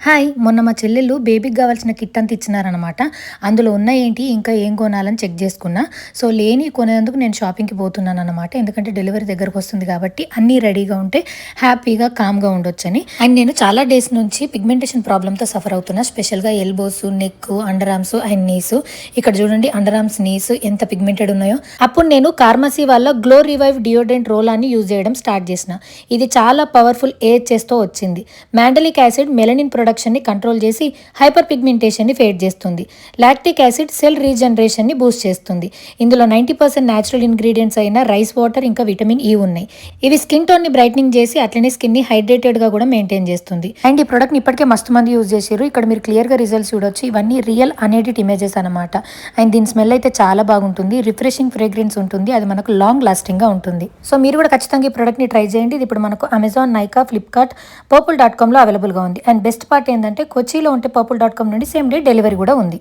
Hi! మొన్న మా చెల్లెళ్ళు బేబీకి గావాల్సిన కిట్ అంతా ఇచ్చినారనమాట. అందులో ఉన్నయేంటి, ఇంకా ఏం కొనాలని చెక్ జేసుకున్నా. సో, లేనియి కొనేందుకు నేను షాపింగ్‌కి పోతున్నాననమాట. ఎందుకంటే డెలివరీ దగ్గరకొస్తుంది కాబట్టి అన్నీ రెడీగా ఉంటే హ్యాపీగా, కామ్‌గా ఉండొచ్చని. అండ్ నేను చాలా డేస్ నుంచి పిగ్మెంటేషన్ ప్రాబ్లమ్‌తో సఫర్ అవుతున్నా. స్పెషల్‌గా elbows, neck, under arms and knees. ఇక్కడ చూడండి అండర్ ఆర్మ్స్, నీస్ ఎంత పిగ్మెంటెడ్ ఉన్నాయో. అప్పుడు నేను ఫార్మసీ వాళ్ళ గ్లో రివైవ్ డియోడ్రెంట్ రోలాన్ని యూజ్ చేయడం స్టార్ట్ చేసిన. ఇది చాలా పవర్‌ఫుల్ ఏహెచ్ఎస్‌తో వచ్చింది. మాండలిక్ యాసిడ్ మెలనిన్ ప్రొడక్షన్ని కంట్రోల్ చేసి హైపర్ పిగ్మెంటేషన్ని ఫేడ్ చేస్తుంది. లాక్టిక్ యాసిడ్ సెల్ రీజనరేషన్ని బూస్ట్ చేస్తుంది. ఇందులో 90% న్యాచురల్ ఇంగ్రీడియంట్స్ అయిన రైస్ వాటర్ ఇంకా విటమిన్ ఈ ఉన్నాయి. ఇవి స్కిన్ టోన్ని బ్రైట్నింగ్ చేసి అట్లనే స్కిన్ని హైడ్రేటెడ్గా కూడా మెయింటైన్ చేస్తుంది. అండ్ ఈ ప్రొడక్ట్ని ఇప్పటికే మస్తు మంది యూజ్ చేసారు. ఇక్కడ మీరు క్లియర్గా రిజల్ట్స్ చూడొచ్చు. ఇవన్నీ రియల్ అన్ఎడిట్ ఇమేజెస్ అనమాట. అండ్ దీని స్మెల్ అయితే చాలా బాగుంటుంది. రిఫ్రెషింగ్ ఫ్రేగ్రెన్స్ ఉంటుంది. అది మనకు లాంగ్ లాస్టింగ్గా ఉంటుంది. సో మీరు కూడా ఖచ్చితంగా ఈ ప్రొడక్ట్ని ట్రై చేయండి. ఇది ఇప్పుడు మనకు అమెజాన్, నైకా, ఫ్లిప్కార్ట్, purple.comలో అవైలబుల్గా ఉంది. అండ్ బెస్ట్ పార్ట్ ఏంటంటే కొచ్చిలో ఉంటే purple.com నుండి సేమ్ డే డెలివరీ కూడా ఉంది.